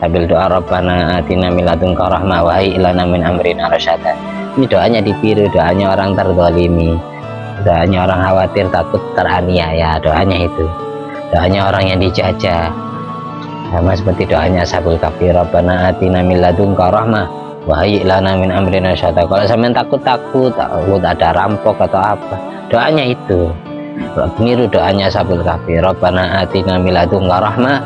sambil doa Rabbana atina min ladunka rahmah wa hayyi lana min amrina rasyada. Ini doanya ditiru, doanya orang terzalimi, doanya orang khawatir takut teraniaya, doanya itu, doanya orang yang dijajah, sama seperti doanya Ashabul Kahfi, Rabbana atina min ladunka rahmah wa hayyi lana min amrina rasyada. Kalau sampean takut ada rampok atau apa, doanya itu niru doanya Ashabul Kahfi, Rabbana atina min ladunka rahmah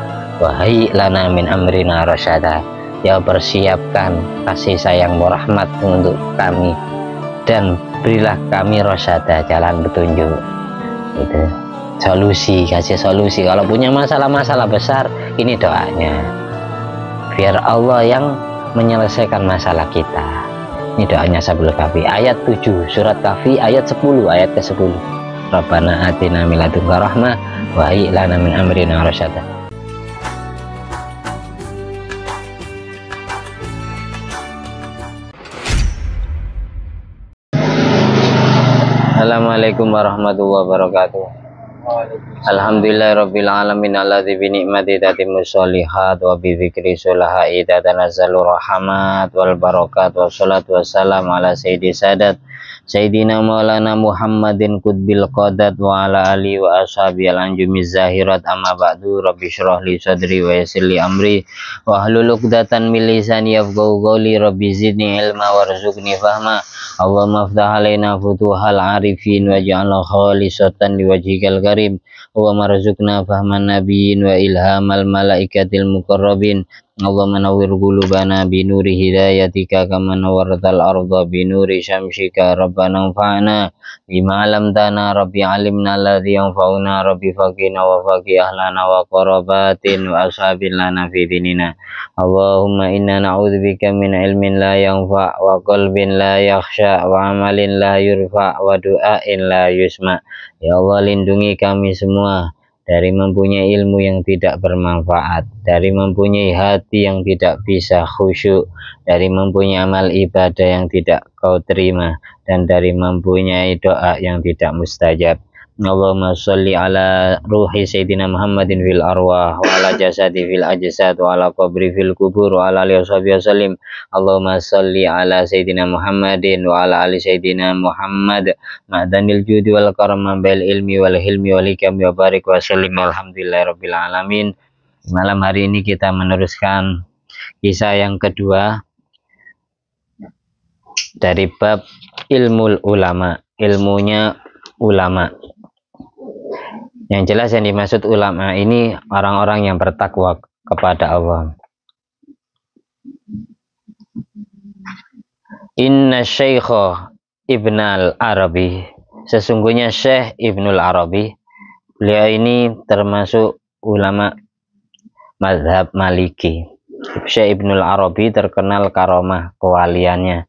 wa hayyi lana min amrina rasyada. Ya, persiapkan kasih sayangmu, rahmat untuk kami, dan berilah kami rasyada, jalan petunjuk. Itu solusi, kasih solusi. Kalau punya masalah-masalah besar, ini doanya, biar Allah yang menyelesaikan masalah kita. Ini doanya Ashabul Kahfi, ayat 7 surat Kahfi, ayat 10, ayat ke-10. Rabbana atina min ladunka rahmah wa hayyi lana min amrina rasyada. Assalamualaikum warahmatullahi wabarakatuh. Alhamdulillahirabbil alamin alladzi bi ni'mati tatimmus sholihat wa bi dzikri sholahi tatanazzalu rahmat wal barakat, wassalatu wassalamu ala sayyidi sadat sayyidina maulana Muhammadin qutbil qadat wa ala alihi wa ashabi al-anjumiz zahirat. Amma ba'du, rabbi shrah li sadri wa yassir li amri wa hlul 'uqdatam min lisani yafqahu qawli. Rabbi zidni ilma warzuqni fahma. Allahumma aftah alaina futuhal arifin waj'alna khalisatan liwajhikal karim. Allahumma rzuqna fahman nabiyyin wa ilhamal malaikatil muqarrabin. Allahumma nawwir qulubana bi nuri hidayatika kama nawwartal arda bi nuri syamsika. Rabbana anfa'na bima 'allamtana, rabbi 'allimna alladhi yanfa'una, rabbi faqina wa faqih ahlana wa qarabatin wa ashabil lana fi dinina. Allahumma inna na'udzubika min ilmin la yanfa' wa qalbin la yakhsha wa amalin la yurfa' wa du'ain la yusma. Ya Allah, lindungi kami semua dari mempunyai ilmu yang tidak bermanfaat, dari mempunyai hati yang tidak bisa khusyuk, dari mempunyai amal ibadah yang tidak kau terima, dan dari mempunyai doa yang tidak mustajab. Allahumma sholli ala ruhi sayyidina Muhammadin fil arwah wa ala jasadi fil ajsad wa ala qabri fil kubur wa ala alihi wasallim. Allahumma sholli ala sayyidina Muhammadin wa ala ali sayyidina Muhammad ma'danil judi wal karam bil ilmi wal hilmi wal hikam wa barik wa sallim. Alhamdulillahirabbil alamin. Malam hari ini kita meneruskan kisah yang kedua dari bab ilmul ulama, ilmunya ulama. Yang jelas yang dimaksud ulama ini orang-orang yang bertakwa kepada Allah. Inna Syekh Ibnul Arabi, sesungguhnya Syekh Ibnul Arabi, beliau ini termasuk ulama mazhab Maliki. Syekh Ibnul Arabi terkenal karomah kewaliannya.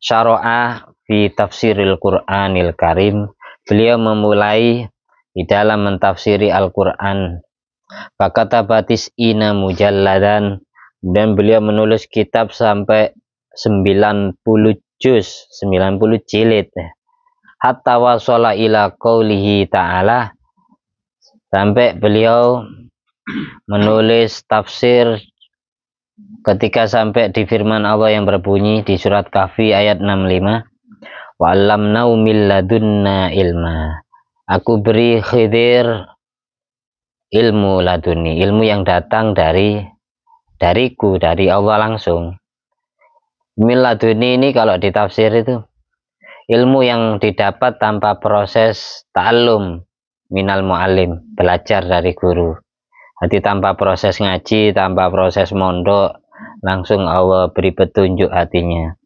Syara'ah fi tafsiril Qur'anil Karim, beliau memulai di dalam mentafsiri Al-Quran. Fakatabatis ina mujalladan, dan beliau menulis kitab sampai 90 juz, 90 jilid. Hatta wasala ila qaulihi ta'ala, sampai beliau menulis tafsir ketika sampai di firman Allah yang berbunyi di surat Kahfi ayat 65, wa 'allamnahu min ladunna ilma. Aku beri Khidir ilmu laduni, ilmu yang datang dariku, dari Allah langsung. Min laduni ini kalau ditafsir itu ilmu yang didapat tanpa proses ta'allum minal mu'allim, belajar dari guru. Jadi tanpa proses ngaji, tanpa proses mondok, langsung Allah beri petunjuk hatinya.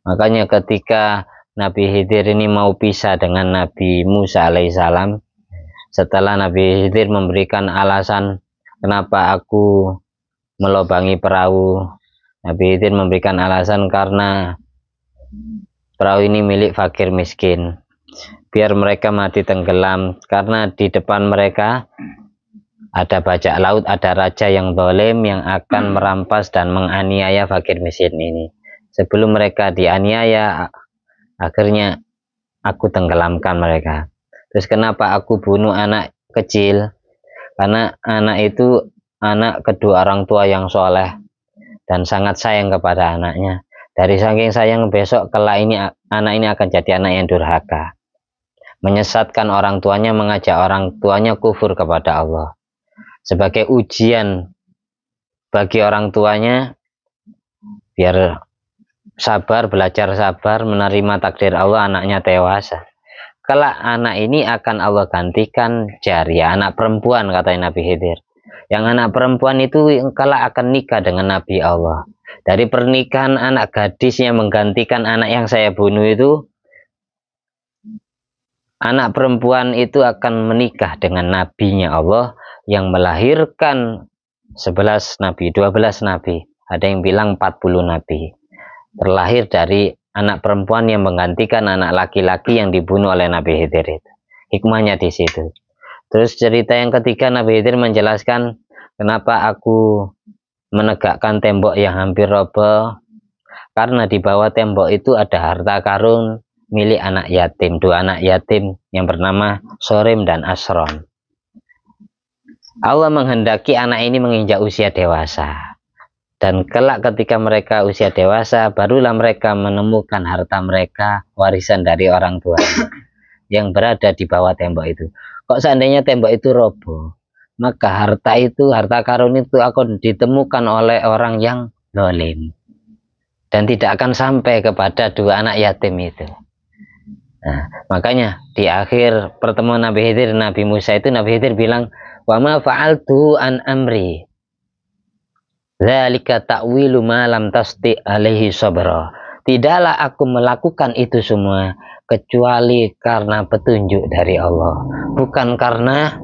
Makanya ketika Nabi Khidir ini mau pisah dengan Nabi Musa alaihissalam, setelah Nabi Khidir memberikan alasan kenapa aku melobangi perahu, Nabi Khidir memberikan alasan karena perahu ini milik fakir miskin, biar mereka mati tenggelam, karena di depan mereka ada bajak laut, ada raja yang zalim yang akan merampas dan menganiaya fakir miskin ini. Sebelum mereka dianiaya, akhirnya aku tenggelamkan mereka. Terus kenapa aku bunuh anak kecil? Karena anak itu anak kedua orang tua yang soleh. dan sangat sayang kepada anaknya. Dari saking sayang, besok kelak ini anak ini akan jadi anak yang durhaka, menyesatkan orang tuanya, mengajak orang tuanya kufur kepada Allah. Sebagai ujian bagi orang tuanya, biar sabar, belajar sabar, menerima takdir Allah, anaknya tewas. Kelak anak ini akan Allah gantikan jariah, anak perempuan, kata Nabi Khidir. Yang anak perempuan itu kelak akan nikah dengan Nabi Allah. Dari pernikahan anak gadis yang menggantikan anak yang saya bunuh itu, anak perempuan itu akan menikah dengan nabinya Allah yang melahirkan 11 nabi, 12 nabi. Ada yang bilang 40 nabi. Terlahir dari anak perempuan yang menggantikan anak laki-laki yang dibunuh oleh Nabi Khidir itu. Hikmahnya di situ. Terus cerita yang ketiga, Nabi Khidir menjelaskan kenapa aku menegakkan tembok yang hampir roboh. Karena di bawah tembok itu ada harta karun milik anak yatim, 2 anak yatim yang bernama Sorim dan Asron. Allah menghendaki anak ini menginjak usia dewasa. Dan kelak ketika mereka usia dewasa, barulah mereka menemukan harta mereka, warisan dari orang tua yang berada di bawah tembok itu. Kok seandainya tembok itu roboh, maka harta itu, harta karun itu akan ditemukan oleh orang yang zalim dan tidak akan sampai kepada 2 anak yatim itu. Nah, makanya di akhir pertemuan Nabi Khidir dan Nabi Musa itu, Nabi Khidir bilang, wa ma fa'altu an amri dzalika ta'wilu ma lam tasti alaihi sabra. Tidaklah aku melakukan itu semua kecuali karena petunjuk dari Allah, bukan karena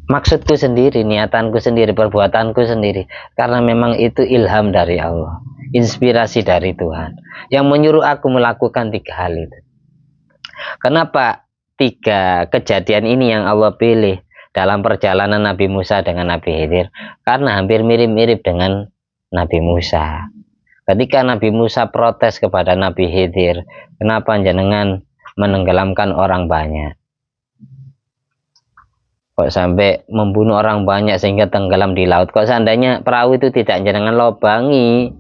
maksudku sendiri, niatanku sendiri, perbuatanku sendiri, karena memang itu ilham dari Allah, inspirasi dari Tuhan yang menyuruh aku melakukan 3 hal itu. Kenapa 3 kejadian ini yang Allah pilih dalam perjalanan Nabi Musa dengan Nabi Khidir? Karena hampir mirip-mirip dengan Nabi Musa. Ketika Nabi Musa protes kepada Nabi Khidir, kenapa jenengan menenggelamkan orang banyak? Kok sampai membunuh orang banyak sehingga tenggelam di laut? Kok seandainya perahu itu tidak jenengan lobangi,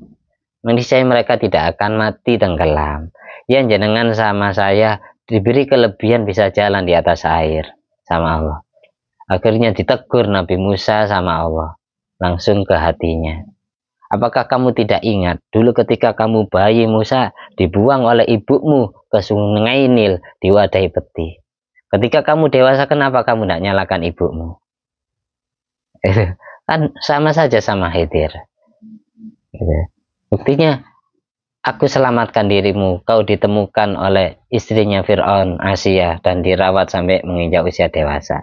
niscaya mereka tidak akan mati tenggelam. Yang jenengan sama saya diberi kelebihan bisa jalan di atas air sama Allah. Akhirnya ditegur Nabi Musa sama Allah langsung ke hatinya. Apakah kamu tidak ingat dulu ketika kamu bayi Musa dibuang oleh ibumu ke sungai Nil diwadahi peti? Ketika kamu dewasa, kenapa kamu tidak nyalakan ibumu? Kan sama saja sama Khidir. Buktinya, aku selamatkan dirimu, kau ditemukan oleh istrinya Fir'aun, Asia, dan dirawat sampai menginjak usia dewasa.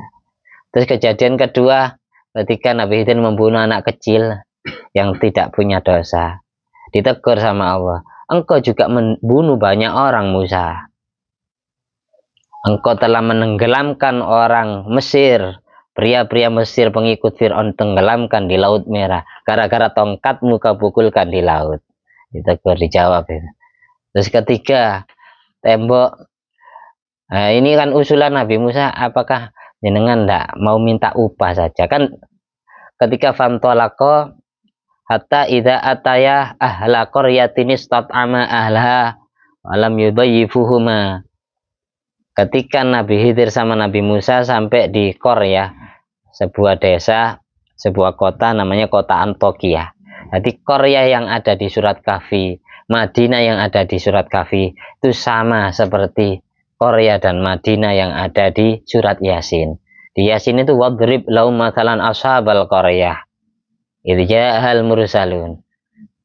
Terus kejadian kedua, ketika Nabi Khidir membunuh anak kecil yang tidak punya dosa, ditegur sama Allah, engkau juga membunuh banyak orang Musa. Engkau telah menenggelamkan orang Mesir, pria-pria Mesir pengikut Fir'aun tenggelamkan di Laut Merah, gara-gara tongkatmu kau pukulkan di laut. Ditegur, dijawab itu. Terus ketiga, tembok. Nah, ini kan usulan Nabi Musa, apakah jenengan ndak mau minta upah saja? Kan ketika fantolako hatta idza ataya ahla qaryatin istat'ama ahlaha alam yubayyifuhuma. Ketika Nabi Khidir sama Nabi Musa sampai di Korea, sebuah desa, sebuah kota namanya kota Antokia. Jadi Korea yang ada di surat Kahfi, Madinah yang ada di surat Kahfi itu sama seperti Korea dan Madinah yang ada di surat Yasin. Di Yasin itu wadrib lahum mathalan ashabal Korea idh ja'al mursalun.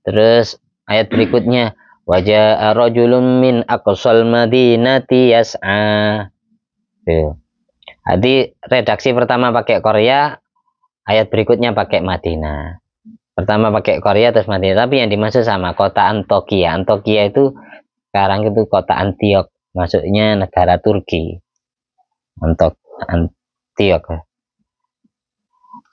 Terus ayat berikutnya wajah rajulun min aqsal madinati yas'a. Jadi redaksi pertama pakai Korea, ayat berikutnya pakai Madinah. Pertama pakai Korea terus Madinah, tapi yang dimaksud sama kota Antokia. Antokia itu sekarang itu kota Antiok, maksudnya negara Turki. Antiok.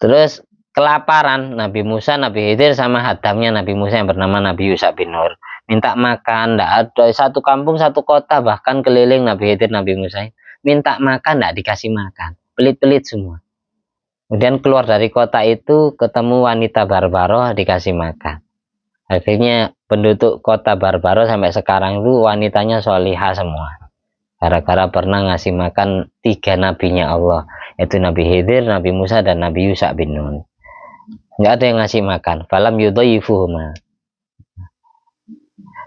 Terus kelaparan Nabi Musa, Nabi Khidir sama hadamnya Nabi Musa yang bernama Nabi Yusha bin Nur. Minta makan, tidak ada satu kampung, satu kota, bahkan keliling Nabi Khidir, Nabi Musa. Minta makan, tidak dikasih makan. Pelit-pelit semua. Kemudian keluar dari kota itu ketemu wanita Barbaroh, dikasih makan. Akhirnya penduduk kota Barbaroh sampai sekarang itu wanitanya solihah semua. Gara-gara pernah ngasih makan 3 nabinya Allah, yaitu Nabi Khidir, Nabi Musa, dan Nabi Yusha bin Nun. Nggak ada yang ngasih makan. Falam yudhayifuhuma.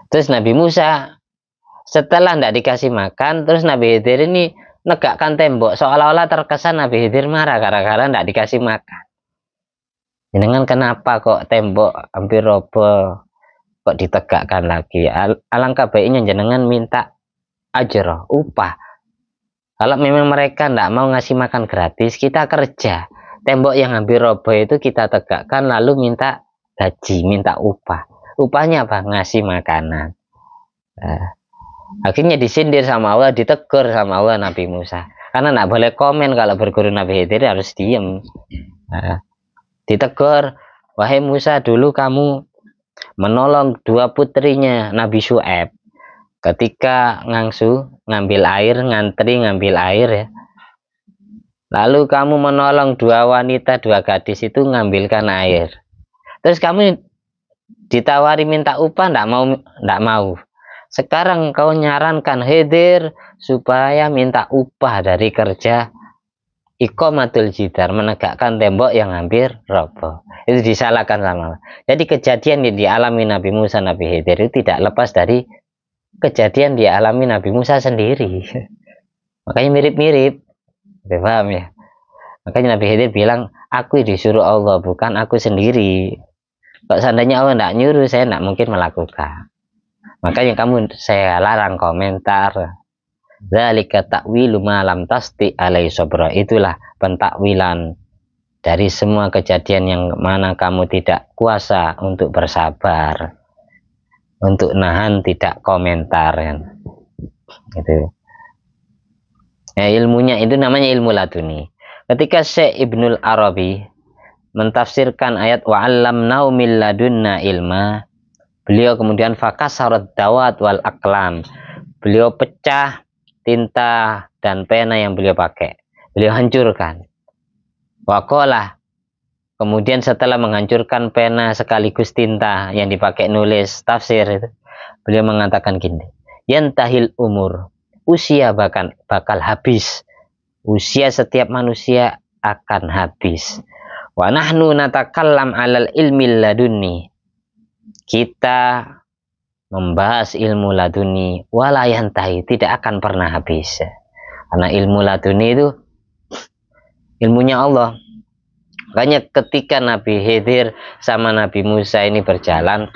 Terus Nabi Musa setelah tidak dikasih makan, terus Nabi Khidir ini negakkan tembok, seolah-olah terkesan Nabi Khidir marah gara-gara tidak dikasih makan. Dengan kenapa kok tembok hampir roboh kok ditegakkan lagi? Alangkah baiknya jenengan minta ajroh, upah. Kalau memang mereka tidak mau ngasih makan gratis, kita kerja. Tembok yang hampir roboh itu kita tegakkan, lalu minta gaji, minta upah. Upahnya apa? Ngasih makanan. Akhirnya disindir sama Allah, ditegur sama Allah Nabi Musa. Karena tidak boleh komen kalau berguru Nabi Khidir, harus diem. Ditegur, wahai Musa, dulu kamu menolong 2 putrinya Nabi Syu'aib. Ketika ngambil air, ngantri ngambil air ya. Lalu kamu menolong 2 wanita, 2 gadis itu ngambilkan air. Terus kamu ditawari minta upah, ndak mau. Sekarang kau nyarankan Khidir supaya minta upah dari kerja iqamatul jidar, menegakkan tembok yang hampir roboh. Itu disalahkan sama Allah. Jadi kejadian yang dialami Nabi Musa, Nabi Khidir itu tidak lepas dari kejadian dialami Nabi Musa sendiri. Makanya mirip-mirip. Paham ya? Makanya Nabi Khidir bilang, aku disuruh Allah, bukan aku sendiri. Kalau seandainya Allah tidak nyuruh, saya tidak mungkin melakukan. Makanya saya larang komentar. Dzalika ta'wilu ma lam tasti alai sabra. Itulah pentakwilan dari semua kejadian yang mana kamu tidak kuasa untuk bersabar, untuk nahan tidak komentar kan. Gitu. Ya, ilmunya itu namanya ilmu laduni. Ketika Syekh Ibnul Arabi mentafsirkan ayat wa'allamnau min ladunna ilma, beliau kemudian fakasarat dawat wal aqlam. Beliau pecah tinta dan pena yang beliau pakai. Beliau hancurkan. Waqalah, kemudian setelah menghancurkan pena sekaligus tinta yang dipakai nulis tafsir itu, beliau mengatakan gini, yantahil umur, usia bakal habis. Usia setiap manusia akan habis. Wa nahnu natakallam alal ilmi laduni. Kita membahas ilmu laduni wala yantahi, tidak akan pernah habis. Karena ilmu laduni itu ilmunya Allah. Makanya ketika Nabi Khidir sama Nabi Musa ini berjalan,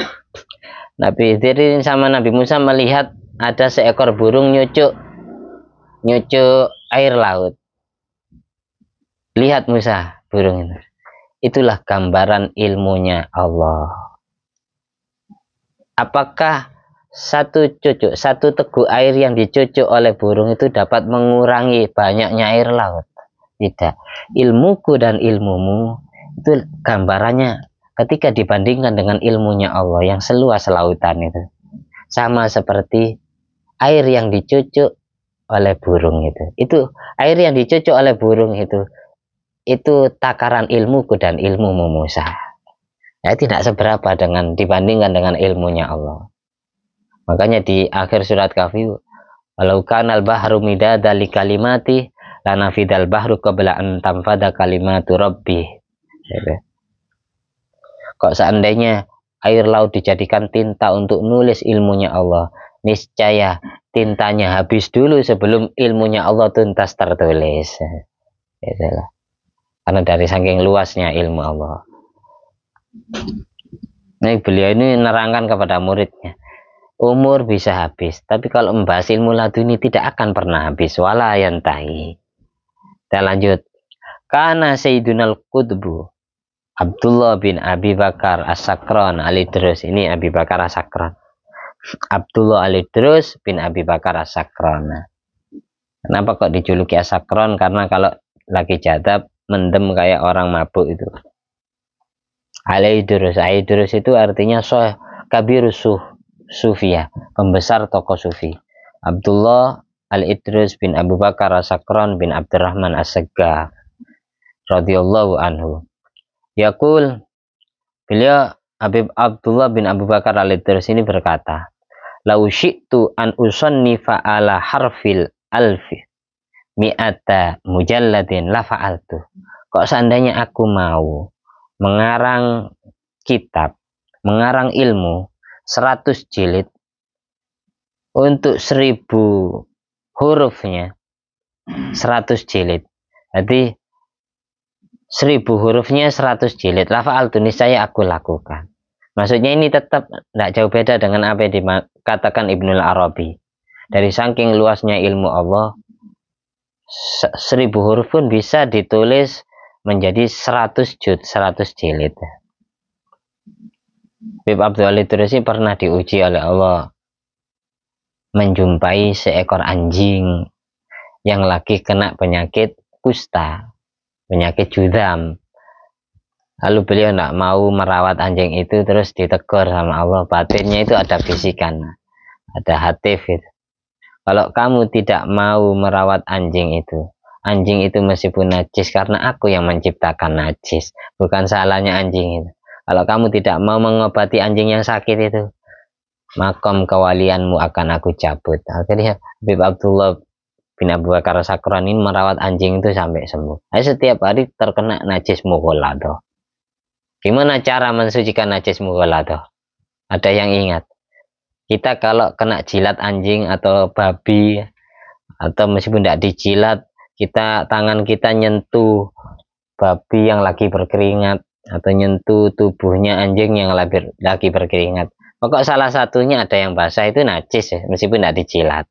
Nabi Khidir ini sama Nabi Musa melihat ada seekor burung nyucuk air laut. Lihat Musa, burung itu. Itulah gambaran ilmunya Allah. Apakah satu teguk air yang dicucuk oleh burung itu dapat mengurangi banyaknya air laut? Tidak. Ilmuku dan ilmumu itu gambarannya ketika dibandingkan dengan ilmunya Allah yang seluas lautan itu, sama seperti air yang dicucuk oleh burung itu. Itu air yang dicucuk oleh burung itu takaran ilmuku dan ilmumu Musa. Ya, tidak seberapa dibandingkan dengan ilmunya Allah. Makanya di akhir surat Kahfi, walau kanal bahru midada li kalimati lanafidal bahru qabla an tanfada kalimatu rabbi. Kok seandainya air laut dijadikan tinta untuk nulis ilmunya Allah, niscaya tintanya habis dulu sebelum ilmunya Allah tuntas tertulis. Itulah. Karena dari saking luasnya ilmu Allah. Nah, beliau ini nerangkan kepada muridnya, umur bisa habis, tapi kalau membahas ilmu laduni tidak akan pernah habis. Wala yantahi. Kita lanjut. Kana Sayyidunal Qutbu Abdullah bin Abi Bakar As-Sakran Al-Idrus. Ini Abi Bakar As-Sakran. Abdullah Al-Idrus bin Abi Bakar As-Sakran. Kenapa kok dijuluki As-Sakran? Karena kalau lagi jadab mendem kayak orang mabuk itu. Al-Idrus itu artinya kabirus sufiyah, pembesar tokoh sufi. Abdullah Al-Idrus bin Abu Bakar As-Sakran bin Abdurrahman As-Saggar. radhiyallahu anhu. Yaqul, beliau Habib Abdullah bin Abu Bakar Al-Idris ini berkata, "Lau syi'tu an usannifa ala harfil alfi mi'ata mujalladin la fa'altu." Kok seandainya aku mau mengarang kitab, mengarang ilmu 100 jilid untuk 1000 hurufnya, 100 jilid. Jadi 1000 hurufnya 100 jilid. Lafa'altu, niscaya aku lakukan. Maksudnya ini tetap tidak jauh beda dengan apa yang dikatakan Ibnul Arabi. Dari saking luasnya ilmu Allah, 1000 huruf pun bisa ditulis menjadi 100 jilid. Habib Abdul Idris pernah diuji oleh Allah menjumpai seekor anjing yang lagi kena penyakit kusta, penyakit judam. Lalu beliau tidak mau merawat anjing itu, terus ditegur sama Allah. Batinnya itu ada bisikan, ada hatif itu. Kalau kamu tidak mau merawat anjing itu meskipun najis, karena aku yang menciptakan najis, bukan salahnya anjing itu. Kalau kamu tidak mau mengobati anjing yang sakit itu, makom kewalianmu akan aku cabut. Akhirnya Habib Abdullah bin Abu Bakar Sakran ini merawat anjing itu sampai sembuh. Setiap hari terkena najis mughalladah. Gimana cara mensucikan najis mughalladah? Ada yang ingat? Kita kalau kena jilat anjing atau babi, atau meskipun tidak dijilat, tangan kita nyentuh babi yang lagi berkeringat, atau nyentuh tubuhnya anjing yang lagi berkeringat. Pokok salah satunya ada yang basah, itu najis ya, meskipun tidak dijilat.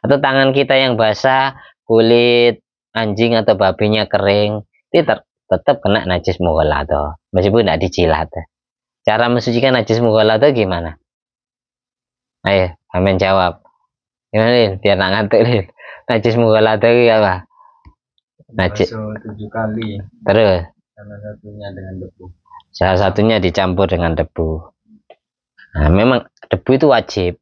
Atau tangan kita yang basah, kulit anjing atau babinya kering, itu tetap kena najis mughalladah meskipun tidak dijilat. Cara mensucikan najis mughalladah gimana? Ayo, amin jawab. Gimana Lin? Biar nak ngantuk Lin. Najis mughalladah itu apa? Najis 7 kali. Terus? Salah satunya dengan debu. Salah satunya dicampur dengan debu. Nah, memang debu itu wajib.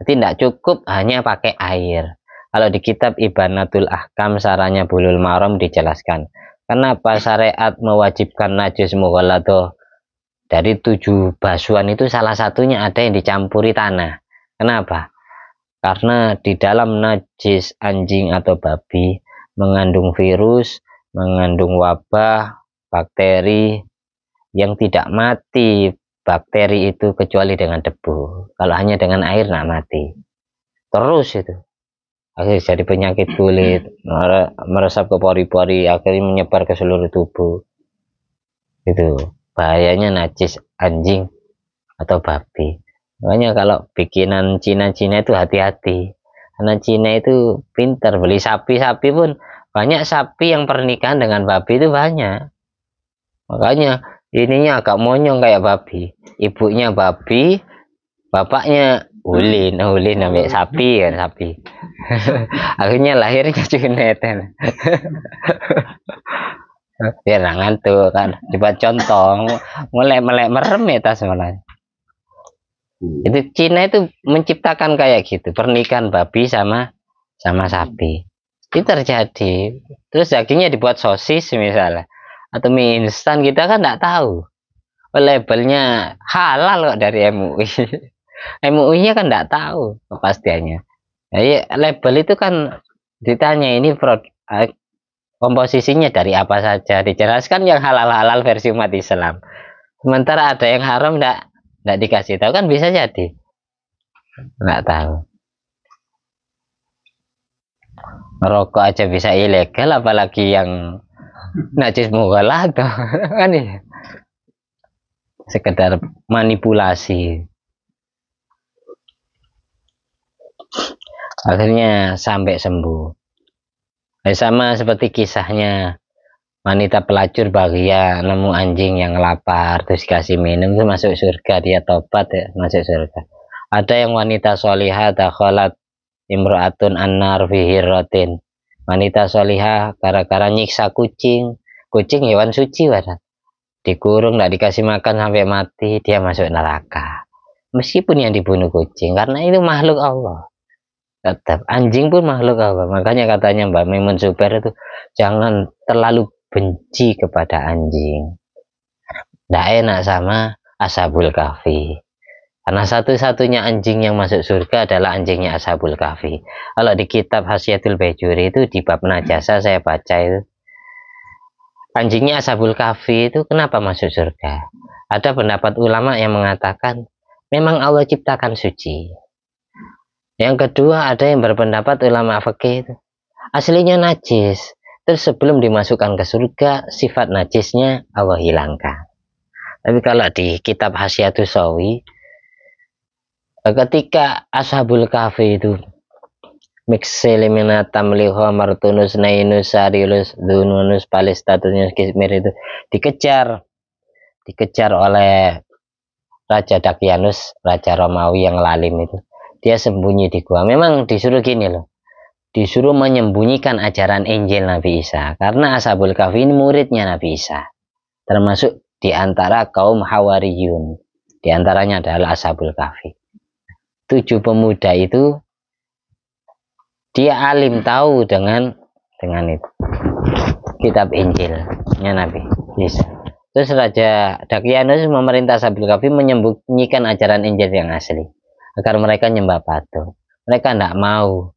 Jadi tidak cukup hanya pakai air. Kalau di kitab Ibanatul Ahkam Saranya Bulul Maram dijelaskan, kenapa syariat mewajibkan najis mughalladah dari 7 basuhan itu, salah satunya ada yang dicampuri tanah. Kenapa? Karena di dalam najis anjing atau babi mengandung virus, mengandung wabah, bakteri yang tidak mati bakteri itu kecuali dengan debu. Kalau hanya dengan air nggak mati. Terus itu akhirnya jadi penyakit kulit, meresap ke pori-pori, akhirnya menyebar ke seluruh tubuh. Itu bahayanya najis anjing atau babi. Makanya kalau bikinan Cina-Cina itu hati-hati. Karena Cina itu pintar, beli sapi-sapi pun banyak, sapi yang pernikahan dengan babi itu banyak. Makanya ininya agak monyong kayak babi, ibunya babi, bapaknya ulin sampai sapi kan, sapi. Akhirnya lahirnya cunetan. Biar ngantuk kan, coba contoh mulai merem ya tas malah. Itu Cina itu menciptakan kayak gitu, pernikahan babi sama sapi. Itu terjadi. Terus dagingnya dibuat sosis misalnya, atau mie instan, kita kan nggak tahu. Labelnya halal kok dari MUI. MUI-nya kan nggak tahu kepastiannya. Jadi label itu kan ditanya ini komposisinya dari apa saja, dijelaskan yang halal-halal versi umat Islam. Sementara ada yang haram nggak dikasih tahu, kan bisa jadi nggak tahu. Merokok aja bisa ilegal, apalagi yang najis mughalladah kan ya. Sekedar manipulasi. Akhirnya sampai sembuh. Sama seperti kisahnya wanita pelacur bahagia nemu anjing yang lapar, terus kasih minum, itu masuk surga, dia tobat ya, masuk surga. Ada yang wanita solihah dakhalat imra'atun annar fi hirratin. Wanita solihah gara-gara nyiksa kucing hewan suci wadah, dikurung, nggak dikasih makan sampai mati, dia masuk neraka. Meskipun yang dibunuh kucing, karena itu makhluk Allah. Tetap anjing pun makhluk Allah. Makanya katanya Mbak Mimun Zubair itu jangan terlalu benci kepada anjing. Tidak enak sama Ashabul Kahfi. Karena satu-satunya anjing yang masuk surga adalah anjingnya Ashabul Kahfi. Kalau di kitab Hasyiatul Bajuri itu di bab najasa saya baca itu, anjingnya Ashabul Kahfi itu kenapa masuk surga? Ada pendapat ulama yang mengatakan memang Allah ciptakan suci. Yang kedua ada yang berpendapat ulama fikih itu aslinya najis. Terus sebelum dimasukkan ke surga sifat najisnya Allah hilangkan. Tapi kalau di kitab Hasyiatus Sawi, ketika Ashabul Kahfi itu Mixelimina tamliho martunus nainus sarilus dununus palistatusnya kismir itu dikejar oleh Raja Dakyanus, Raja Romawi yang lalim itu. Dia sembunyi di gua. Memang disuruh gini loh, disuruh menyembunyikan ajaran Injil Nabi Isa, karena Ashabul Kahfi ini muridnya Nabi Isa, termasuk di antara kaum Hawariyun. Di antaranya adalah Ashabul Kahfi. 7 pemuda itu dia alim, tahu dengan itu kitab Injilnya Nabi Isa. Terus Raja Dakyanus memerintah Ashabul Kahfi menyembunyikan ajaran Injil yang asli agar mereka nyembah patung. Mereka tidak mau.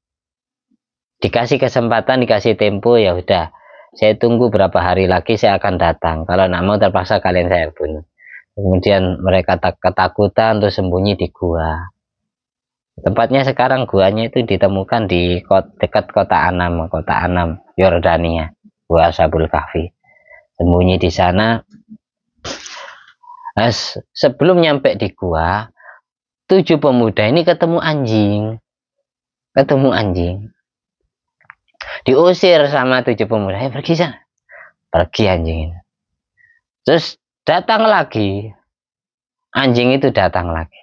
Dikasih kesempatan, dikasih tempo, ya udah, saya tunggu berapa hari lagi saya akan datang. Kalau tidak mau terpaksa kalian saya bunuh. Kemudian mereka ketakutan terus sembunyi di gua. Tempatnya sekarang guanya itu ditemukan di dekat kota Anam Yordania. Gua Ashabul Kahfi. Sembunyi di sana. Nah, sebelum nyampe di gua, 7 pemuda ini ketemu anjing. Diusir sama 7 pemuda. Pergi sana. Pergi anjing ini. Terus datang lagi. Anjing itu datang lagi.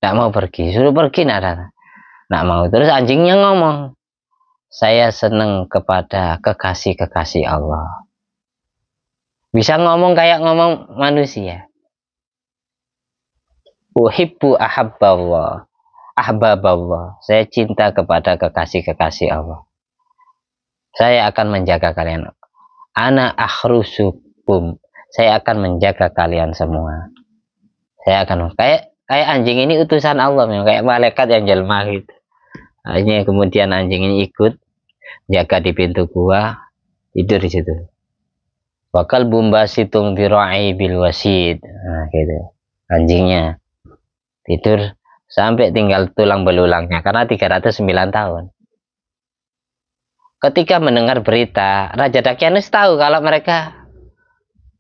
Tidak mau pergi. Suruh pergi tidak mau. Terus anjingnya ngomong, saya senang kepada kekasih-kekasih Allah. Bisa ngomong kayak ngomong manusia. Uhibbu ahbaballah. Saya cinta kepada kekasih-kekasih Allah. Saya akan menjaga kalian. Ana akhrusukum. Saya akan menjaga kalian semua. Saya akan kayak anjing ini utusan Allah, memang kayak malaikat yang jelma gitu. Akhirnya kemudian anjing ini ikut jaga di pintu gua, tidur di situ. Wakal bumbasitung dirai bil wasid. Nah, gitu. Anjingnya tidur sampai tinggal tulang belulangnya karena 309 tahun. Ketika mendengar berita, Raja Dakyanus tahu kalau mereka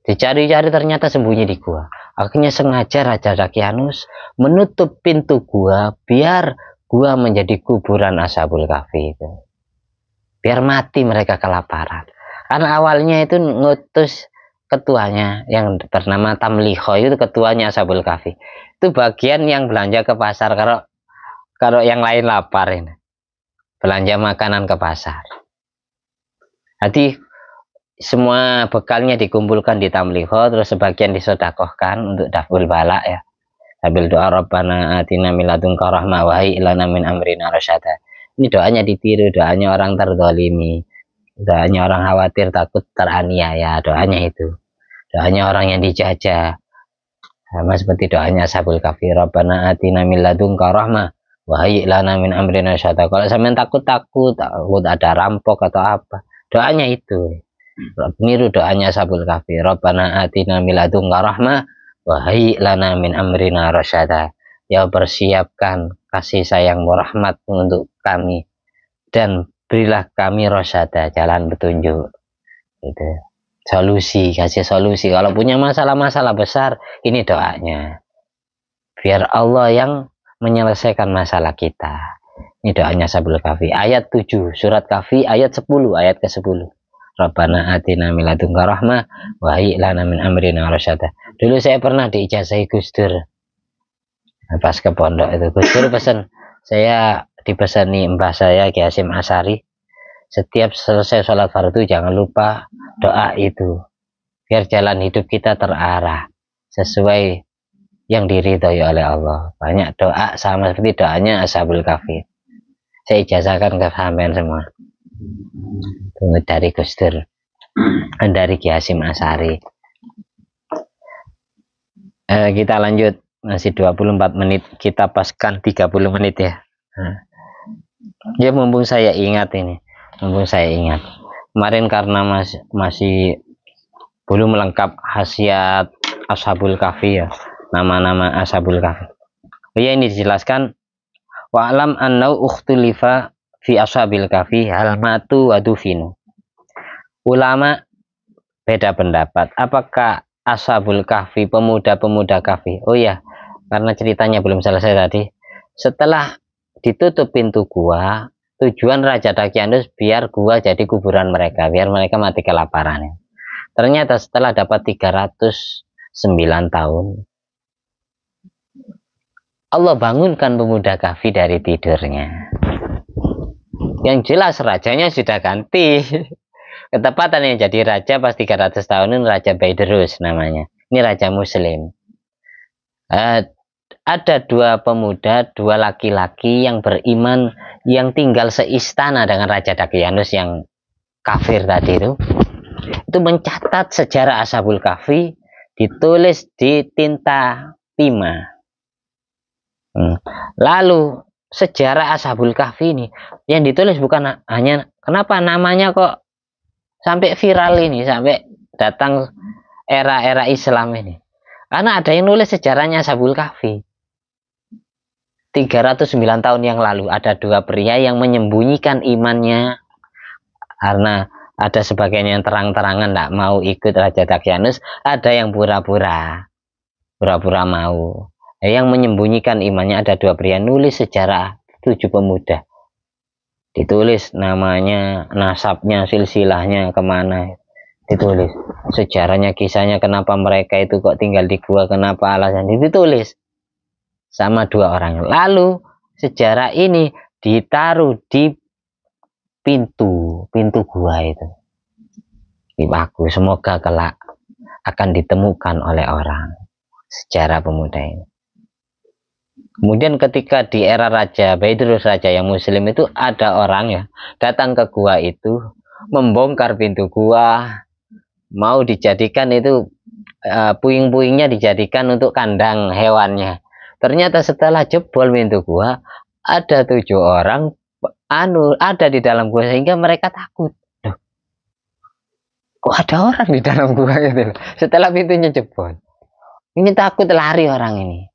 dicari-cari ternyata sembunyi di gua. Akhirnya sengaja Raja Dakyanus menutup pintu gua biar gua menjadi kuburan Ashabul Kahfi itu. Biar mati mereka kelaparan. Karena awalnya itu ngutus ketuanya yang bernama Tamliho, itu ketuanya Ashabul Kahfi. Itu bagian yang belanja ke pasar kalau yang lain lapar ini. Belanja makanan ke pasar. Jadi semua bekalnya dikumpulkan di Tamliho, terus sebagian disodakohkan untuk daful bala ya. Sambil doa Rabbana atina min ladunka rahmah wa hayyi lana min amrina rasyada. Ini doanya ditiru, doanya orang terzalimi, doanya orang khawatir takut teraniaya, doanya itu. Doanya orang yang dijajah. Sama seperti doanya Ashabul Kahfi, Rabbana atina min ladunka rahmah wa hayyi lana min amrina rasyada. Kalau sampean takut ada rampok atau apa, doanya itu. Niru doanya Ashabul Kahfi, Rabbana atina min ladunka rahmah wa hayyi lana min amrina rasyada. Ya persiapkan kasih sayangmu, rahmat untuk kami dan berilah kami rasyada, jalan petunjuk. Gitu. Kasih solusi. Kalau punya masalah-masalah besar, ini doanya. Biar Allah yang menyelesaikan masalah kita. Ini doanya Ashabul Kahfi. Ayat 7, surat Kahfi ayat 10, ayat ke-10. Rabbana atina min ladunka rahmah wa hayyi lana min amrina rasyada. Dulu saya pernah diijazahi Gus Dur. Pas ke pondok itu Gus Dur pesan, saya dipesani mbah saya Ki Hasyim Asy'ari, setiap selesai sholat fardu jangan lupa doa itu biar jalan hidup kita terarah sesuai yang diridhoi oleh Allah. Banyak doa sama seperti doanya Ashabul Kahfi. Saya ijazahkan ke sampean semua. Tunggu dari Gus Dur. dari Ki Hasyim Asy'ari. Kita lanjut, masih 24 menit, kita paskan 30 menit ya. Ya mumpung saya ingat kemarin karena masih belum lengkap khasiat Ashabul Kahfi ya, nama-nama Ashabul Kahfi. Ya ini dijelaskan, wa alam annau ukhtulifa fi Ashabil Kahfi hal matu wa dufinu. Ulama beda pendapat apakah Ashabul Kahfi, pemuda-pemuda Kahfi. Oh ya, karena ceritanya belum selesai tadi. Setelah ditutup pintu gua, tujuan Raja Dakyanus biar gua jadi kuburan mereka, biar mereka mati kelaparan. Ternyata setelah dapat 309 tahun, Allah bangunkan pemuda Kahfi dari tidurnya. Yang jelas rajanya sudah ganti. Ketepatan yang jadi raja pas 300 tahunan Raja Baidrus namanya. Ini raja muslim. Ada dua pemuda, dua laki-laki yang beriman, yang tinggal seistana dengan Raja Dakyanus yang kafir tadi itu mencatat sejarah Ashabul Kahfi, ditulis di tinta timah. Lalu sejarah Ashabul Kahfi ini yang ditulis bukan hanya, kenapa namanya kok sampai viral ini, sampai datang era-era Islam ini, karena ada yang nulis sejarahnya Ashabul Kahfi. 309 tahun yang lalu ada dua pria yang menyembunyikan imannya, karena ada sebagian yang terang-terangan tidak mau ikut Raja Dakyanus, ada yang pura-pura mau. Yang menyembunyikan imannya ada dua pria, nulis sejarah 7 pemuda, ditulis namanya, nasabnya, silsilahnya kemana, ditulis sejarahnya, kisahnya, kenapa mereka itu kok tinggal di gua, kenapa alasannya, ditulis sama 2 orang. Lalu sejarah ini ditaruh di pintu gua itu, dipaku, semoga kelak akan ditemukan oleh orang sejarah pemuda ini. Kemudian ketika di era Raja Baidrus, raja yang muslim itu, ada orang ya datang ke gua itu, membongkar pintu gua, mau dijadikan itu puing-puingnya dijadikan untuk kandang hewannya. Ternyata setelah jebol pintu gua, ada 7 orang ada di dalam gua, sehingga mereka takut. Duh, kok ada orang di dalam gua gitu. Setelah pintunya jebol, ini takut, lari orang ini.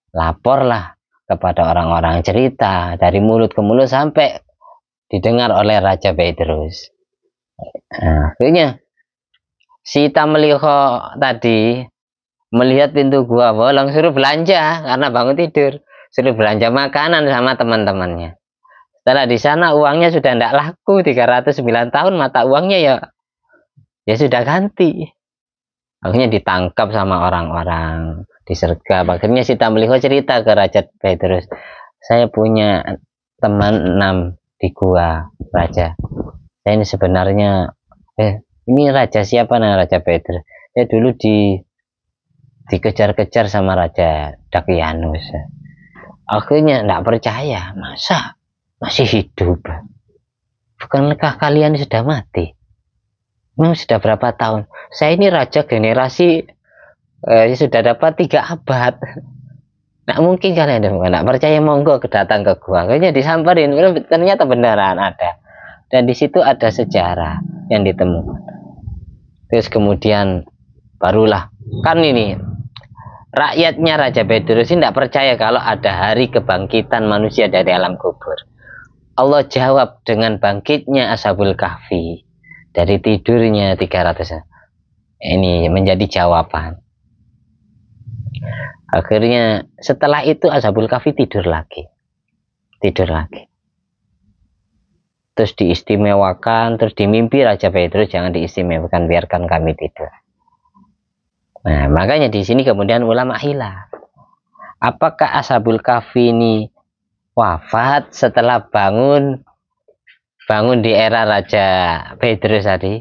Laporlah kepada orang-orang, cerita dari mulut ke mulut sampai didengar oleh Raja Baidrus. Akhirnya si Tamliho tadi melihat pintu gua bolong, suruh belanja karena bangun tidur, suruh belanja makanan sama teman-temannya. Setelah di sana uangnya sudah tidak laku, 309 tahun mata uangnya ya sudah ganti. Akhirnya ditangkap sama orang-orang, disergap. Akhirnya si Tamliho cerita ke Raja Baidrus, saya punya teman 6 di gua, Raja. Saya ini sebenarnya ini raja siapa? Nah, Raja Baidrus. Saya dulu dikejar-kejar sama Raja Dakyanus. Akhirnya tidak percaya, masa masih hidup? Bukankah kalian sudah mati? Memang sudah berapa tahun? Saya ini raja generasi sudah dapat 3 abad. Nah, mungkin kalian tidak percaya, monggo datang ke gua. Akhirnya disamperin, ternyata beneran ada. Dan di situ ada sejarah yang ditemukan. Terus kemudian barulah, kan ini rakyatnya Raja Baidrus tidak percaya kalau ada hari kebangkitan manusia dari alam kubur. Allah jawab dengan bangkitnya Ashabul Kahfi dari tidurnya 300. Ini menjadi jawaban. Akhirnya setelah itu Ashabul Kahfi tidur lagi. Terus diistimewakan, terus dimimpi Raja Baidrus, jangan diistimewakan, biarkan kami tidur. Nah, makanya di sini kemudian ulama hilaf, apakah Ashabul Kahfi ini wafat setelah bangun di era Raja Baidrus tadi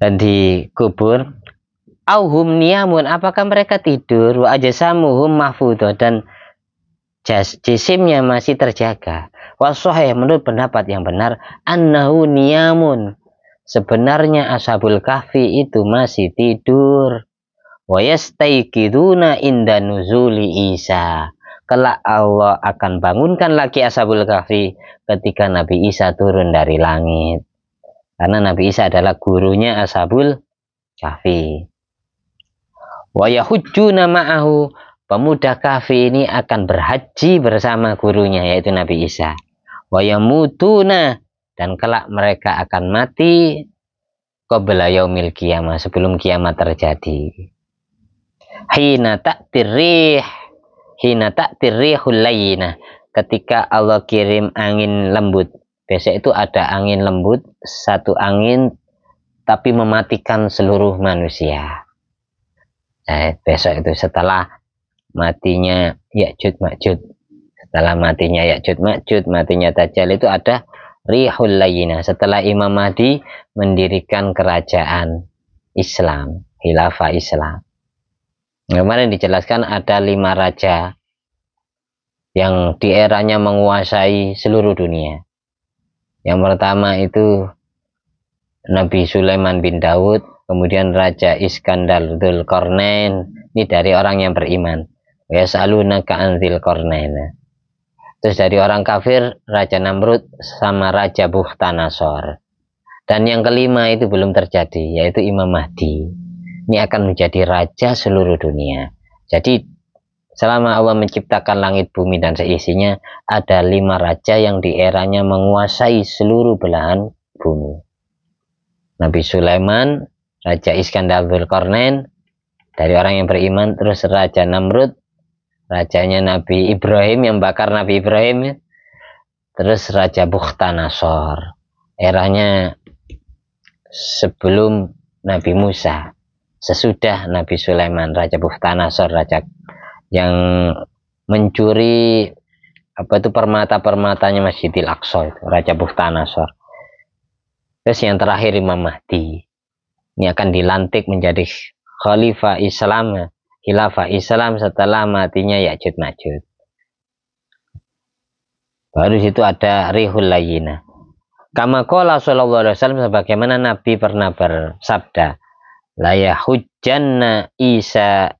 dan dikubur, auhum niyamun, apakah mereka tidur, wa ajasamuhum mahfudho, dan jisimnya masih terjaga. Wa sahih, menurut pendapat yang benar, annahu niyamun, sebenarnya Ashabul Kahfi itu masih tidur. Wa yastayqiduna inda nuzuli Isa. Kelak Allah akan bangunkan lagi Ashabul Kahfi ketika Nabi Isa turun dari langit. Karena Nabi Isa adalah gurunya Ashabul Kahfi. Wa yahujjuna ma'ahu. Pemuda Kahfi ini akan berhaji bersama gurunya yaitu Nabi Isa. Wa yamutuna, dan kelak mereka akan mati qabla yaumil qiyamah, sebelum kiamat terjadi. Hina ta'tir rihul layyinah, ketika Allah kirim angin lembut. Biasa itu ada angin lembut, satu angin tapi mematikan seluruh manusia. Besok itu setelah matinya Ya'juj Ma'juj, setelah matinya Ya'juj Ma'juj, matinya Dajjal, itu ada rihul layyinah setelah Imam Mahdi mendirikan kerajaan Islam, khilafah Islam. Kemarin dijelaskan ada 5 raja yang di eranya menguasai seluruh dunia. Yang pertama itu Nabi Sulaiman bin Daud, kemudian Raja Iskandar Dzulqarnain, ini dari orang yang beriman. Yas'alunaka an Dzulqarnain. Terus dari orang kafir Raja Namrud sama Raja Bukhtanasor. Dan yang kelima itu belum terjadi, yaitu Imam Mahdi. Ini akan menjadi raja seluruh dunia. Jadi selama Allah menciptakan langit bumi dan seisinya, ada 5 raja yang di eranya menguasai seluruh belahan bumi. Nabi Sulaiman, Raja Iskandar Dzulqarnain dari orang yang beriman, terus Raja Namrud, rajanya Nabi Ibrahim yang bakar Nabi Ibrahim, terus Raja Bukhtanasor, eranya sebelum Nabi Musa, sesudah Nabi Sulaiman. Raja Bukhtanasor, raja yang mencuri permata-permatanya Masjidil Aqsa, itu Raja Bukhtanasor. Terus yang terakhir Imam Mahdi, ini akan dilantik menjadi khalifah Islam, khilafah Islam setelah matinya Ya'juj Ma'juj. Baru situ ada rihul layyinah. Kama qala sallallahu alaihi wasallam, sebagaimana Nabi pernah bersabda, la yahujjanna Isa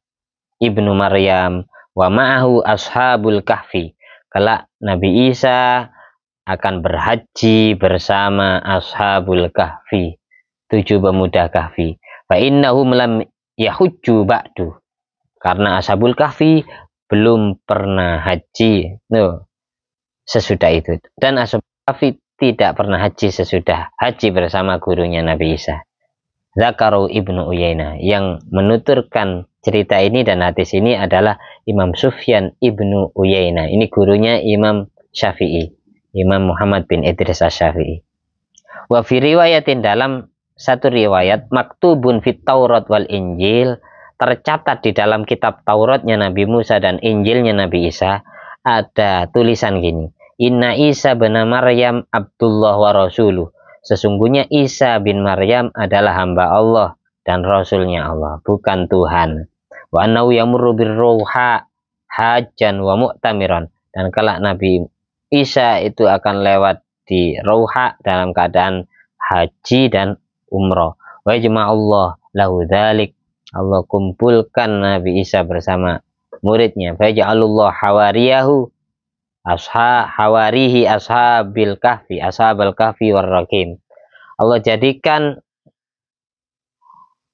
ibnu Maryam wa ma'ahu ashabul kahfi. Kelak Nabi Isa akan berhaji bersama ashabul kahfi, 7 pemuda kahfi. Fa innahum lam yahujju ba'du, karena ashabul kahfi belum pernah haji sesudah itu, dan ashabul kahfi tidak pernah haji sesudah haji bersama gurunya Nabi Isa. Zakaru ibnu Uyainah, yang menuturkan cerita ini dan hadis ini adalah Imam Sufyan ibnu Uyainah. Ini gurunya Imam Syafi'i, Imam Muhammad bin Idris Asy-Syafi'i. Wa fi riwayatin, dalam satu riwayat, maktubun fit Taurat wal Injil, tercatat di dalam kitab Tauratnya Nabi Musa dan Injilnya Nabi Isa, ada tulisan gini: Inna Isa bin Maryam Abdullah wa Rasuluh. Sesungguhnya Isa bin Maryam adalah hamba Allah dan Rasulnya Allah, bukan Tuhan. Wa annahu yamurru birruha hajjan wa mu'tamiran. Dan kelak Nabi Isa itu akan lewat di Rauha dalam keadaan haji dan umrah. Wa jama'allah lahu dzalik. Allah kumpulkan Nabi Isa bersama muridnya. Fa ja'alullah hawariyahu hawarihi ashabil kahfi, ashabal kahfi warraqim. Allah jadikan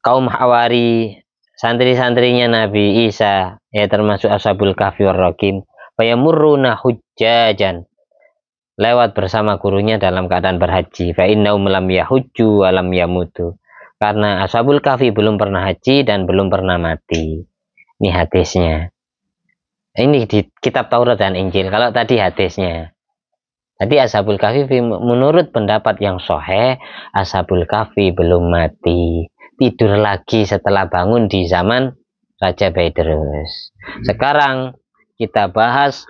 kaum hawari, santri-santrinya Nabi Isa, ya termasuk ashabul kahfi warraqim, fayamurruna hujjajan, lewat bersama gurunya dalam keadaan berhaji. Fa innahum lam yahujju wa lam yamutu, karena ashabul kahfi belum pernah haji dan belum pernah mati. Ini hadisnya. Ini di kitab Taurat dan Injil. Kalau tadi hadisnya, tadi ashabul kahfi menurut pendapat yang sahih, ashabul kahfi belum mati, tidur lagi setelah bangun di zaman Raja Baidrus. Sekarang kita bahas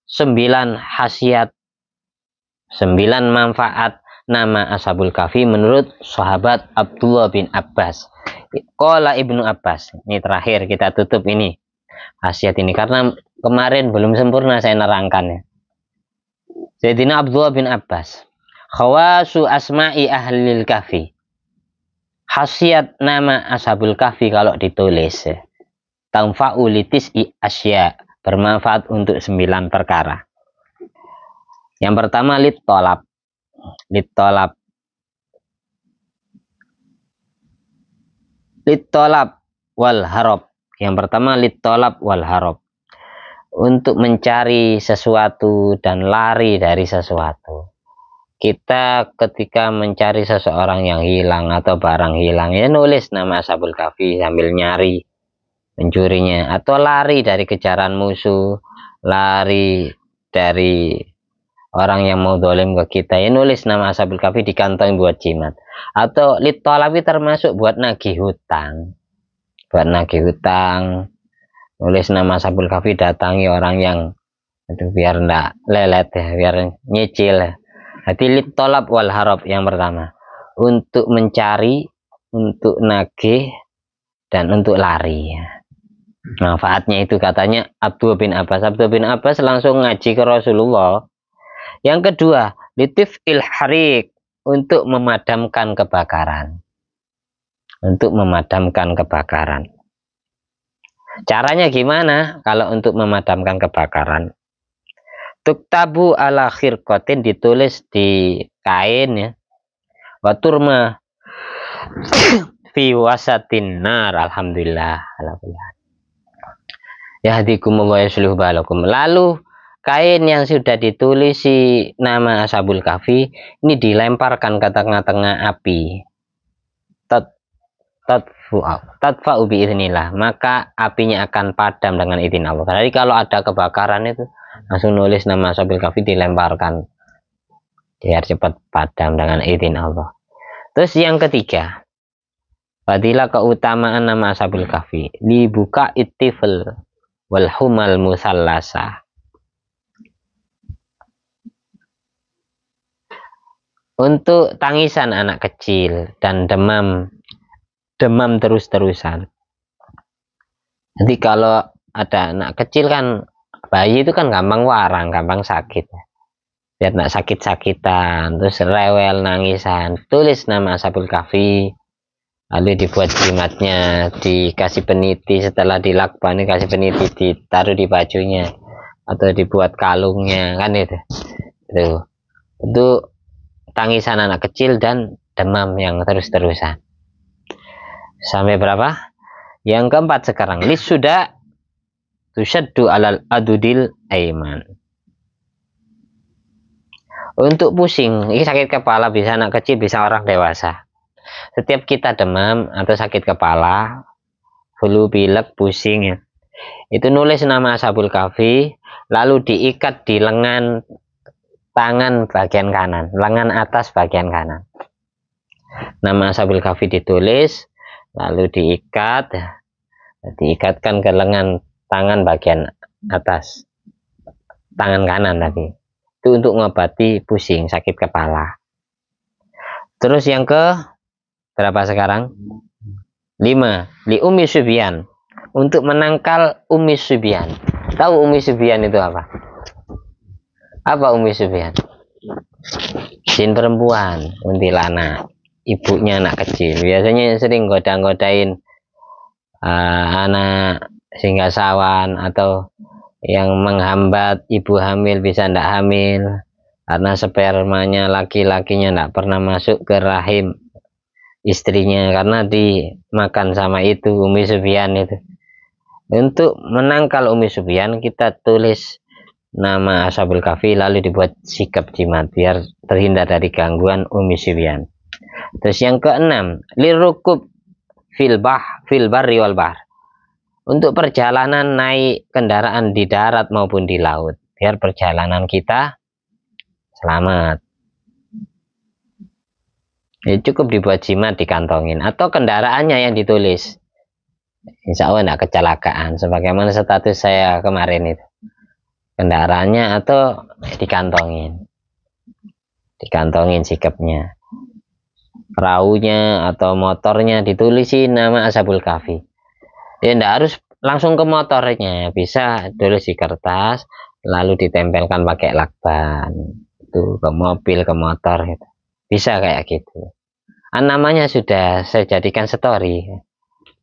9 khasiat, 9 manfaat nama ashabul kahfi menurut sahabat Abdullah bin Abbas. Qala Ibnu Abbas, ini terakhir kita tutup ini khasiat ini, karena kemarin belum sempurna saya nerangkannya. Sayyidina Abdullah bin Abbas, khawasu asma'i ahlil kahfi, Khasiat nama Ashabul Kahfi kalau ditulis, tanfa'u litis'i asya, bermanfaat untuk 9 perkara. Yang pertama litolab, litolab wal harob. Yang pertama litolab wal harob, untuk mencari sesuatu dan lari dari sesuatu. Kita ketika mencari seseorang yang hilang atau barang hilang, ya nulis nama Ashabul Kahfi sambil nyari mencurinya, atau lari dari kejaran musuh, lari dari orang yang mau dolim ke kita, ya nulis nama Ashabul Kahfi di kantong buat jimat. Atau litolabi termasuk buat nagih hutang, nulis nama Ashabul Kahfi, datangi orang yang itu biar ndak lelet ya, biar nyicil ya. Jadi litolab wal harob yang pertama, untuk mencari, untuk nagih, dan untuk lari. Manfaatnya itu katanya Abdul bin Abbas langsung ngaji ke Rasulullah. Yang kedua, litif ilharik, untuk memadamkan kebakaran. Caranya gimana kalau untuk memadamkan kebakaran? Tuktabu ala khirqatin, ditulis di kain ya. Waturma fi wasatin nar. Alhamdulillah. Yahdikumullah yuslihu balakum. Lalu kain yang sudah ditulisi nama Ashabul Kahfi ini dilemparkan ke tengah-tengah api. Tadfa'u biiznillah, maka apinya akan padam dengan izin Allah. Jadi kalau ada kebakaran itu langsung nulis nama Ashabul Kahfi, dilemparkan biar cepat padam dengan izin Allah. Terus yang ketiga, fadilah keutamaan nama Ashabul Kahfi, dibuka ittifal wal humal musallasa, untuk tangisan anak kecil dan demam terus-terusan. Jadi kalau ada anak kecil kan, bayi itu kan gampang warang, gampang sakit. Biar nak sakit-sakitan, terus rewel, nangisan, tulis nama Ashabul Kahfi, lalu dibuat jimatnya, dikasih peniti, setelah dilakban dikasih peniti, ditaruh di bajunya, atau dibuat kalungnya, kan itu. Itu tangisan anak kecil dan demam yang terus-terusan. Sampai berapa? Yang keempat sekarang, sudah tusyaddu alal adudil aiman, untuk pusing. Ini sakit kepala, bisa anak kecil, bisa orang dewasa. Setiap kita demam atau sakit kepala, flu, pilek, pusing ya, itu nulis nama Ashabul Kahfi, lalu diikat di lengan tangan bagian kanan, lengan atas bagian kanan. Nama Ashabul Kahfi ditulis, lalu diikatkan ke lengan tangan bagian atas, tangan kanan tadi. Itu untuk mengobati pusing, sakit kepala. Terus yang ke berapa sekarang? 5, li Ummi Subyan, untuk menangkal Ummi Subyan. Tahu Ummi Subyan itu apa? Apa Ummi Subyan? Jin perempuan, kuntilanak, ibunya anak kecil. Biasanya sering goda-godain anak singgasawan, atau yang menghambat ibu hamil bisa ndak hamil karena spermanya laki-lakinya ndak pernah masuk ke rahim istrinya karena dimakan sama itu Ummi Subyan itu. Untuk menangkal Ummi Subyan, kita tulis nama Ashabul Kahfi, lalu dibuat sikap jimat biar terhindar dari gangguan Ummi Subyan. Terus yang keenam, lirukub fil barri wal bahr, untuk perjalanan naik kendaraan di darat maupun di laut, biar perjalanan kita selamat. Ya, cukup dibuat jimat, dikantongin, atau kendaraannya yang ditulis. Insya Allah tidak kecelakaan, sebagaimana status saya kemarin itu. Kendaraannya atau dikantongin sikapnya. Perahunya atau motornya ditulisin nama Ashabul Kahfi. Ya tidak harus langsung ke motornya, bisa tulis di kertas lalu ditempelkan pakai lakban itu ke mobil, ke motor gitu. Bisa kayak gitu. Namanya sudah saya jadikan story,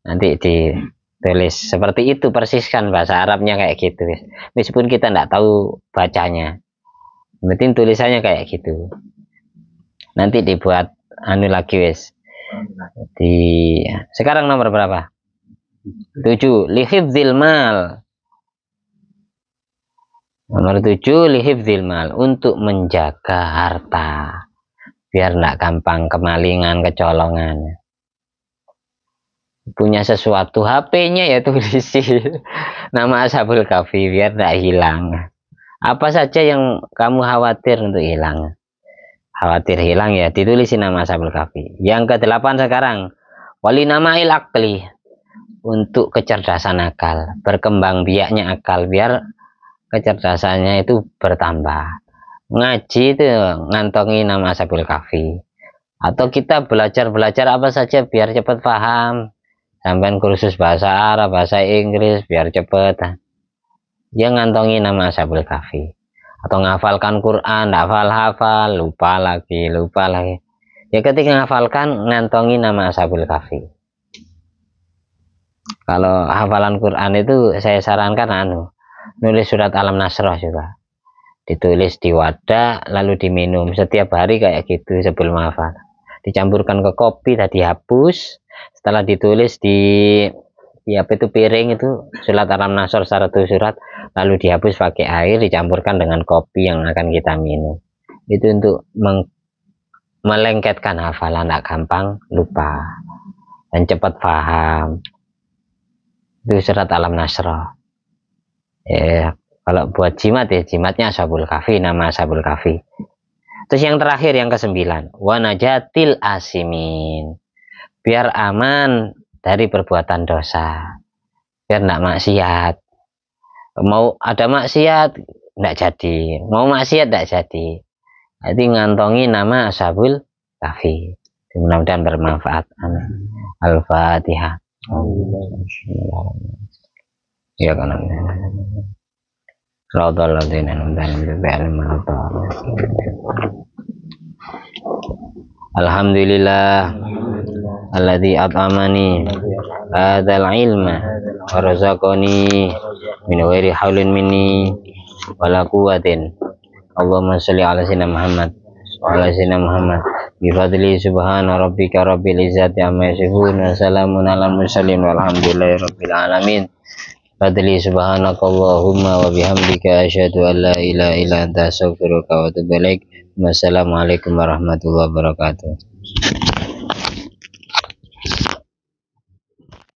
nanti ditulis seperti itu persis kan, bahasa Arabnya kayak gitu meskipun kita nggak tahu bacanya, penting tulisannya kayak gitu. Nanti dibuat anu lagi wis. Di sekarang nomor berapa? 7, lihifdzil mal. Nomor 7, lihifdzil mal, untuk menjaga harta biar nggak gampang kemalingan, kecolongan. Punya sesuatu, HP-nya ya tulisi nama Ashabul Kahfi biar nggak hilang. Apa saja yang kamu khawatir untuk hilang, khawatir hilang ya ditulisin nama Ashabul Kahfi. Yang ke-8 sekarang, wali nama akli, untuk kecerdasan akal, berkembang biaknya akal biar kecerdasannya itu bertambah. Ngaji itu ngantongi nama Ashabul Kahfi, atau kita belajar apa saja biar cepat paham, sampai kursus bahasa Arab, bahasa Inggris biar cepet dia ngantongi nama Ashabul Kahfi. Atau ngafalkan Quran, hafal lupa lagi ya, ketika ngafalkan ngantongi nama Ashabul Kahfi. Kalau hafalan Quran itu saya sarankan nulis surat Alam Nasrah juga, ditulis di wadah lalu diminum setiap hari kayak gitu sebelum hafal, dicampurkan ke kopi, tadi hapus, setelah ditulis di apa itu piring itu surat Alam Nasr 1 surat, lalu dihapus pakai air, dicampurkan dengan kopi yang akan kita minum. Itu untuk melengketkan hafalan, tidak gampang lupa dan cepat paham. Itu surat Alam Nasr. Ya, kalau buat jimat ya jimatnya Ashabul Kahfi, nama Ashabul Kahfi. Terus yang terakhir yang ke-9, wanajatil asimin, biar aman dari perbuatan dosa, biar tidak maksiat. Mau ada maksiat tidak jadi, mau maksiat tidak jadi. Jadi ngantongi nama Ashabul Kahfi. Mudah-mudahan bermanfaat. Al-Fatihah. Ya kan. Alhamdulillah alladzi at'amani hadzal ilma wa razaqani min ghairi haulin minni wala quwwatin. Allahumma shalli ala sayyidina Muhammad wa ala sayyidina Muhammad bi fadli subhana rabbika rabbil izzati amma yasifun wa salamun alal mursalin walhamdulillahi rabbil alamin. Fadli subhanakallahumma wa bihamdika asyhadu an la ilaha illa anta astaghfiruka wa atubu ilaik. Wassalamualaikum warahmatullahi wabarakatuh.